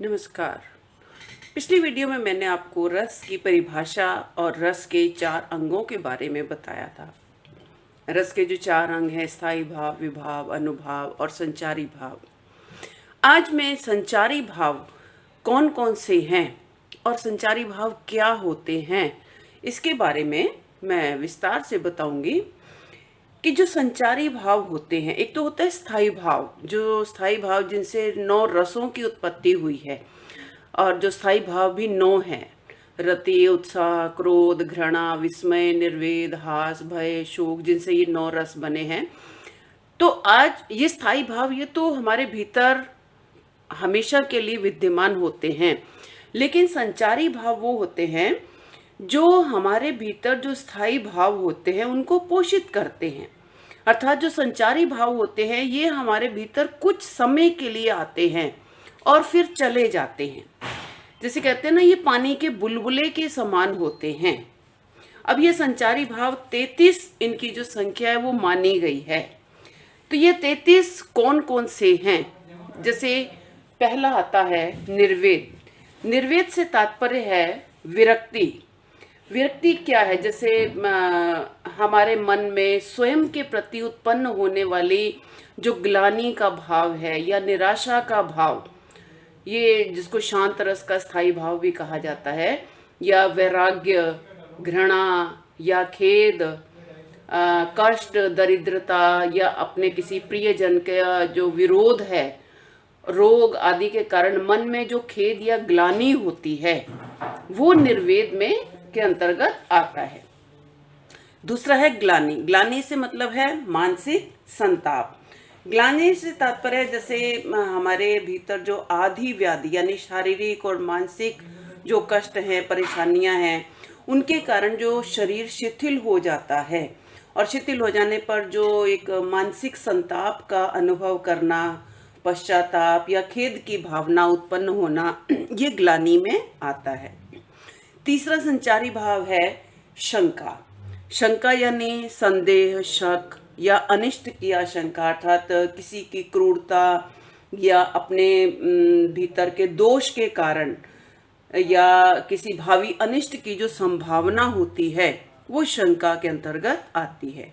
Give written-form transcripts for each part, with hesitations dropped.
नमस्कार। पिछली वीडियो में मैंने आपको रस की परिभाषा और रस के 4 अंगों के बारे में बताया था। रस के जो 4 अंग हैं, स्थायी भाव, विभाव, अनुभाव और संचारी भाव। आज मैं संचारी भाव कौन कौन से हैं और संचारी भाव क्या होते हैं, इसके बारे में मैं विस्तार से बताऊंगी। कि जो संचारी भाव होते हैं, एक तो होता है स्थायी भाव, जो स्थायी भाव जिनसे 9 रसों की उत्पत्ति हुई है, और जो स्थायी भाव भी 9 हैं। रति, उत्साह, क्रोध, घृणा, विस्मय, निर्वेद, हास, भय, शोक, जिनसे ये 9 रस बने हैं। तो आज ये स्थायी भाव, ये तो हमारे भीतर हमेशा के लिए विद्यमान होते हैं। लेकिन संचारी भाव वो होते हैं जो हमारे भीतर जो स्थायी भाव होते हैं उनको पोषित करते हैं। अर्थात जो संचारी भाव होते हैं ये हमारे भीतर कुछ समय के लिए आते हैं और फिर चले जाते हैं। जैसे कहते हैं ना, ये पानी के बुलबुले के समान होते हैं। अब ये संचारी भाव 33 इनकी जो संख्या है वो मानी गई है। तो ये 33 कौन कौन से हैं? जैसे पहला आता है निर्वेद। निर्वेद से तात्पर्य है विरक्ति। विरक्ति क्या है? जैसे हमारे मन में स्वयं के प्रति उत्पन्न होने वाली जो ग्लानि का भाव है या निराशा का भाव, ये जिसको शांत रस का स्थायी भाव भी कहा जाता है, या वैराग्य, घृणा या खेद, कष्ट, दरिद्रता, या अपने किसी प्रियजन का जो विरोध है, रोग आदि के कारण मन में जो खेद या ग्लानि होती है, वो निर्वेद में के अंतर्गत आता है। दूसरा है ग्लानि। ग्लानि से मतलब है मानसिक संताप। ग्लानि से तात्पर्य है जैसे हमारे भीतर जो आदि व्याधि यानी शारीरिक और मानसिक जो कष्ट हैं, परेशानियां हैं, उनके कारण जो शरीर शिथिल हो जाता है, और शिथिल हो जाने पर जो एक मानसिक संताप का अनुभव करना, पश्चाताप या खेद की भावना उत्पन्न होना, ये ग्लानि में आता है। तीसरा संचारी भाव है शंका। शंका यानी संदेह, शक या अनिष्ट की आशंका, अर्थात किसी की क्रूरता या अपने भीतर के दोष के कारण या किसी भावी अनिष्ट की जो संभावना होती है, वो शंका के अंतर्गत आती है।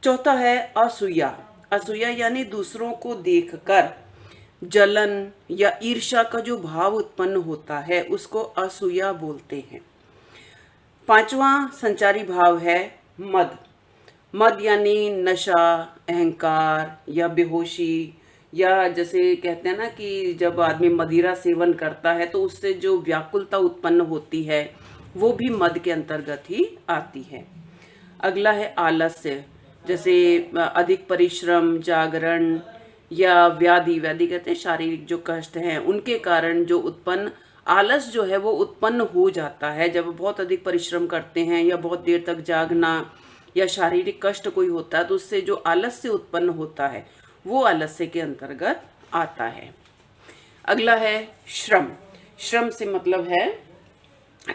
चौथा है असूया। असूया यानी दूसरों को देखकर जलन या ईर्ष्या का जो भाव उत्पन्न होता है, उसको असूया बोलते हैं। पांचवा संचारी भाव है मद। मद यानी नशा, अहंकार या बेहोशी, या जैसे कहते हैं ना कि जब आदमी मदिरा सेवन करता है तो उससे जो व्याकुलता उत्पन्न होती है, वो भी मद के अंतर्गत ही आती है। अगला है आलस्य। जैसे अधिक परिश्रम, जागरण या व्याधि, व्याधि कहते हैं शारीरिक जो कष्ट हैं, उनके कारण जो उत्पन्न आलस जो है वो उत्पन्न हो जाता है। जब बहुत अधिक परिश्रम करते हैं या बहुत देर तक जागना या शारीरिक कष्ट कोई होता है, तो उससे जो आलस्य उत्पन्न होता है वो आलस्य के अंतर्गत आता है। अगला है श्रम। श्रम से मतलब है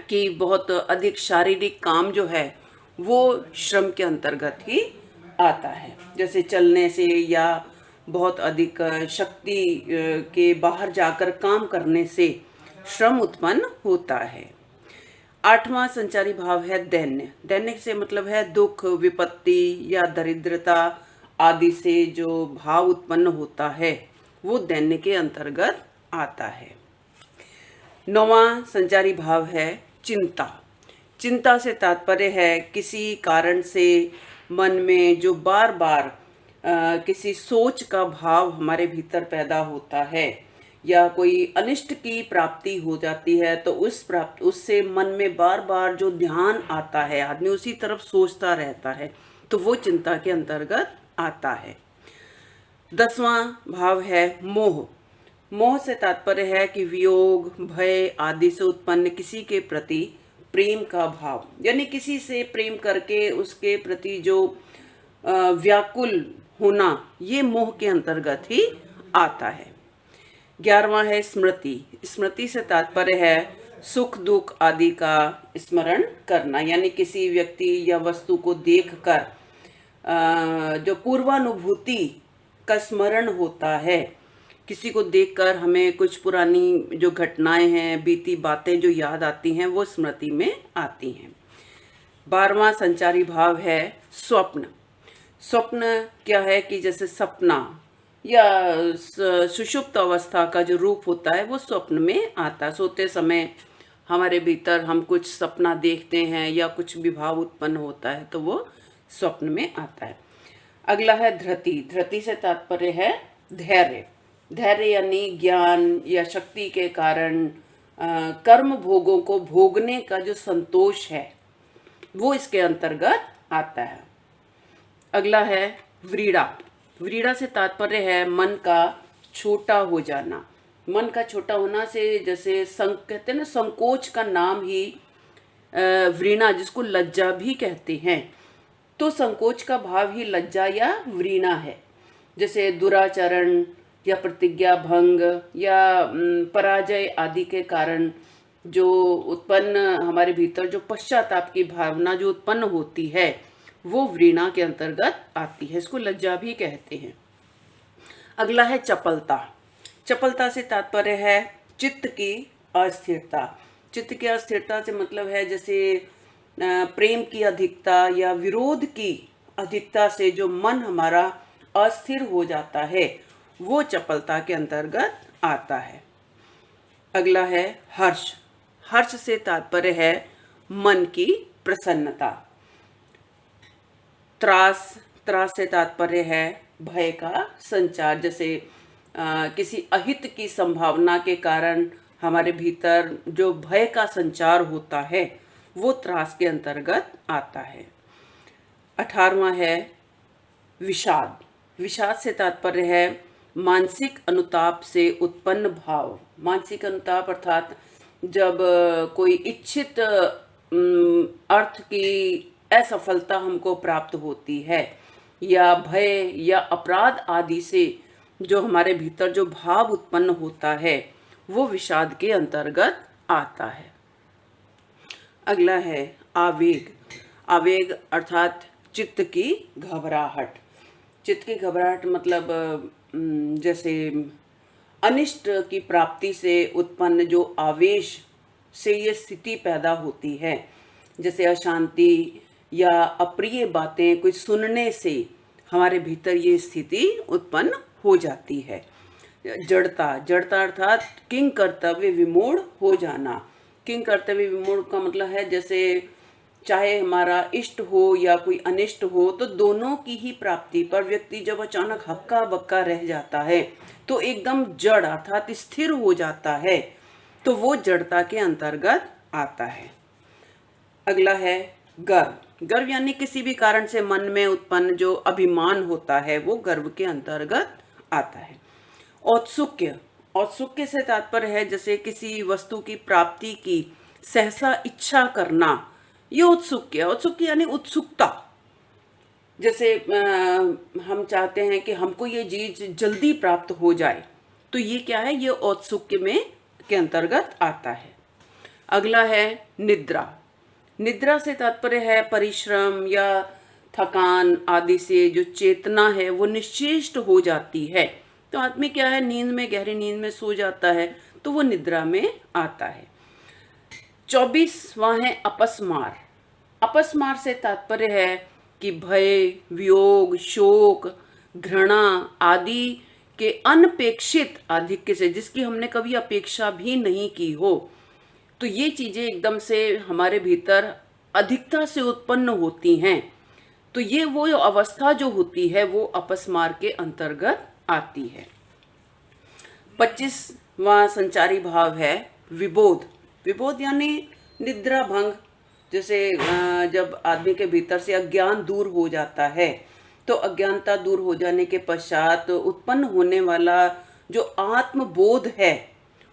कि बहुत अधिक शारीरिक काम जो है वो श्रम के अंतर्गत ही आता है। जैसे चलने से या बहुत अधिक शक्ति के बाहर जाकर काम करने से श्रम उत्पन्न होता है। आठवां संचारी भाव है दैन्य। दैन्य से मतलब है दुख, विपत्ति या दरिद्रता आदि से जो भाव उत्पन्न होता है, वो दैन्य के अंतर्गत आता है। नौवां संचारी भाव है चिंता। चिंता से तात्पर्य है किसी कारण से मन में जो बार बार किसी सोच का भाव हमारे भीतर पैदा होता है, या कोई अनिष्ट की प्राप्ति हो जाती है, तो उससे मन में बार बार जो ध्यान आता है, आदमी उसी तरफ सोचता रहता है, तो वो चिंता के अंतर्गत आता है। 10वां भाव है मोह। मोह से तात्पर्य है कि वियोग, भय आदि से उत्पन्न किसी के प्रति प्रेम का भाव, यानी किसी से प्रेम करके उसके प्रति जो व्याकुल होना, ये मोह के अंतर्गत ही आता है। 11वां है स्मृति। स्मृति से तात्पर्य है सुख दुख आदि का स्मरण करना, यानी किसी व्यक्ति या वस्तु को देखकर जो पूर्वानुभूति का स्मरण होता है, किसी को देखकर हमें कुछ पुरानी जो घटनाएं हैं, बीती बातें जो याद आती हैं, वो स्मृति में आती हैं। 12वां संचारी भाव है स्वप्न। स्वप्न क्या है कि जैसे सपना या सुषुप्त अवस्था का जो रूप होता है वो स्वप्न में आता है। सोते समय हमारे भीतर हम कुछ सपना देखते हैं या कुछ विभाव उत्पन्न होता है तो वो स्वप्न में आता है। अगला है धृति। धृति से तात्पर्य है धैर्य। धैर्य यानी ज्ञान या शक्ति के कारण कर्म भोगों को भोगने का जो संतोष है वो इसके अंतर्गत आता है। अगला है व्रीड़ा। व्रीड़ा से तात्पर्य है मन का छोटा हो जाना। मन का छोटा होना से जैसे कहते हैं ना, संकोच का नाम ही व्रीणा, जिसको लज्जा भी कहते हैं, तो संकोच का भाव ही लज्जा या व्रीणा है। जैसे दुराचरण या प्रतिज्ञा भंग या पराजय आदि के कारण जो उत्पन्न हमारे भीतर जो पश्चाताप की भावना जो उत्पन्न होती है वो व्रीणा के अंतर्गत आती है। इसको लज्जा भी कहते हैं। अगला है चपलता। चपलता से तात्पर्य है चित्त की अस्थिरता। चित्त की अस्थिरता से मतलब है जैसे प्रेम की अधिकता या विरोध की अधिकता से जो मन हमारा अस्थिर हो जाता है वो चपलता के अंतर्गत आता है। अगला है हर्ष। हर्ष से तात्पर्य है मन की प्रसन्नता। त्रास। त्रास से तात्पर्य है भय का संचार। जैसे किसी अहित की संभावना के कारण हमारे भीतर जो भय का संचार होता है वो त्रास के अंतर्गत आता है। 18वां है विषाद। विषाद से तात्पर्य है मानसिक अनुताप से उत्पन्न भाव। मानसिक अनुताप अर्थात जब कोई इच्छित अर्थ की असफलता हमको प्राप्त होती है या भय या अपराध आदि से जो हमारे भीतर जो भाव उत्पन्न होता है वो विषाद के अंतर्गत आता है। अगला है आवेग। आवेग अर्थात चित्त की घबराहट। चित्त की घबराहट मतलब जैसे अनिष्ट की प्राप्ति से उत्पन्न जो आवेश से ये स्थिति पैदा होती है, जैसे अशांति या अप्रिय बातें कुछ सुनने से हमारे भीतर ये स्थिति उत्पन्न हो जाती है। जड़ता। जड़ता अर्थात किंग कर्तव्य विमूढ़ हो जाना। किंग कर्तव्य विमूढ़ का मतलब है जैसे चाहे हमारा इष्ट हो या कोई अनिष्ट हो तो दोनों की ही प्राप्ति पर व्यक्ति जब अचानक हक्का बक्का रह जाता है तो एकदम जड़ अर्थात स्थिर हो जाता है, तो वो जड़ता के अंतर्गत आता है। अगला है गर्व। गर्व यानी किसी भी कारण से मन में उत्पन्न जो अभिमान होता है वो गर्व के अंतर्गत आता है। औत्सुक्य। औत्सुक्य से तात्पर्य है जैसे किसी वस्तु की प्राप्ति की सहसा इच्छा करना, ये औत्सुक्य। औत्सुक्य यानी उत्सुकता। जैसे हम चाहते हैं कि हमको ये चीज जल्दी प्राप्त हो जाए, तो ये क्या है, ये औत्सुक्य में के अंतर्गत आता है। अगला है निद्रा। निद्रा से तात्पर्य है परिश्रम या थकान आदि से जो चेतना है वो निश्चेष्ट हो जाती है, तो आदमी क्या है नींद में, गहरी नींद में सो जाता है, तो वो निद्रा में आता है। 24वां है अपस्मार। अपस्मार से तात्पर्य है कि भय, वियोग, शोक, घृणा आदि के अनपेक्षित आधिक्य से, जिसकी हमने कभी अपेक्षा भी नहीं की हो, तो ये चीजें एकदम से हमारे भीतर अधिकता से उत्पन्न होती हैं, तो ये वो अवस्था जो होती है वो अपस्मार के अंतर्गत आती है। 25वां संचारी भाव है विबोध। विबोध यानी निद्रा भंग। जैसे जब आदमी के भीतर से अज्ञान दूर हो जाता है, तो अज्ञानता दूर हो जाने के पश्चात उत्पन्न होने वाला जो आत्मबोध है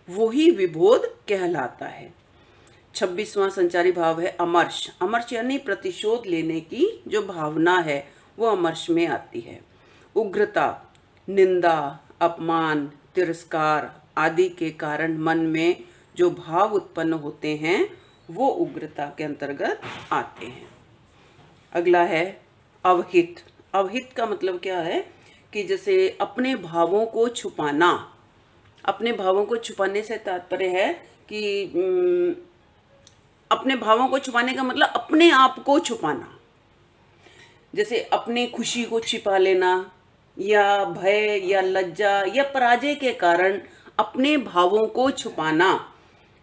वही विबोध कहलाता है। 26वां संचारी भाव है अमर्ष। अमर्ष यानी प्रतिशोध लेने की जो भावना है वो अमर्ष में आती है। उग्रता। निंदा, अपमान, तिरस्कार आदि के कारण मन में जो भाव उत्पन्न होते हैं वो उग्रता के अंतर्गत आते हैं। अगला है अवहित। अवहित का मतलब क्या है कि जैसे अपने भावों को छुपाना, अपने भावों को छुपाने से तात्पर्य है कि अपने भावों को छुपाने का मतलब अपने आप को छुपाना, जैसे अपनी खुशी को छिपा लेना या भय या लज्जा या पराजय के कारण अपने भावों को छुपाना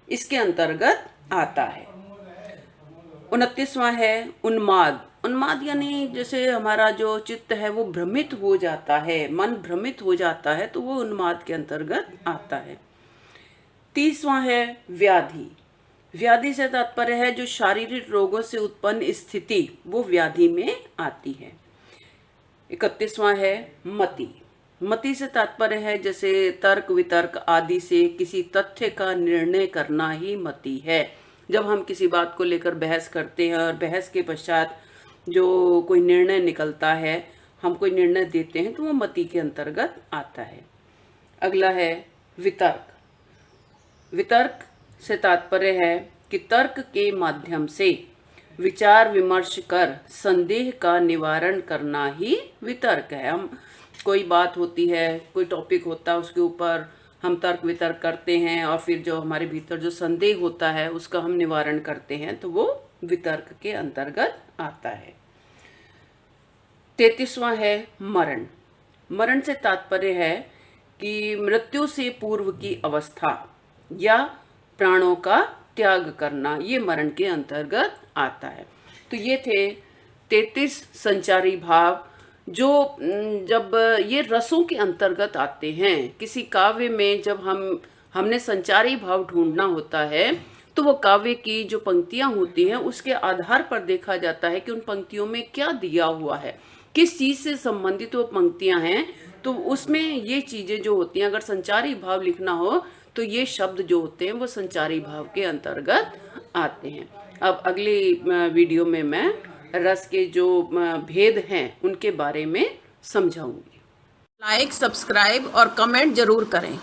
इसके अंतर्गत आता है। 29वां है उन्माद। उन्माद यानी जैसे हमारा जो चित्त है वो भ्रमित हो जाता है, मन भ्रमित हो जाता है, तो वो उन्माद के अंतर्गत आता है। 30वां है व्याधि। व्याधि से तात्पर्य है जो शारीरिक रोगों से उत्पन्न स्थिति वो व्याधि में आती है। 31वां है मति। मति से तात्पर्य है जैसे तर्क वितर्क आदि से किसी तथ्य का निर्णय करना ही मति है। जब हम किसी बात को लेकर बहस करते हैं और बहस के पश्चात जो कोई निर्णय निकलता है, हम कोई निर्णय देते हैं, तो वो मति के अंतर्गत आता है। अगला है वितर्क। वितर्क से तात्पर्य है कि तर्क के माध्यम से विचार विमर्श कर संदेह का निवारण करना ही वितर्क है। हम कोई बात होती है, कोई टॉपिक होता है, उसके ऊपर हम तर्क वितर्क करते हैं और फिर जो हमारे भीतर जो संदेह होता है उसका हम निवारण करते हैं, तो वो वितर्क के अंतर्गत आता है। 33वां है मरण। मरण से तात्पर्य है कि मृत्यु से पूर्व की अवस्था या प्राणों का त्याग करना, ये मरण के अंतर्गत आता है। तो ये थे 33 संचारी भाव जो जब ये रसों के अंतर्गत आते हैं। किसी काव्य में जब हमने संचारी भाव ढूंढना होता है तो वो काव्य की जो पंक्तियां होती हैं उसके आधार पर देखा जाता है कि उन पंक्तियों में क्या दिया हुआ है, किस चीज़ से संबंधित वो पंक्तियां हैं। तो उसमें ये चीज़ें जो होती हैं, अगर संचारी भाव लिखना हो तो ये शब्द जो होते हैं वो संचारी भाव के अंतर्गत आते हैं। अब अगली वीडियो में मैं रस के जो भेद हैं उनके बारे में समझाऊंगी। लाइक, सब्सक्राइब और कमेंट जरूर करें।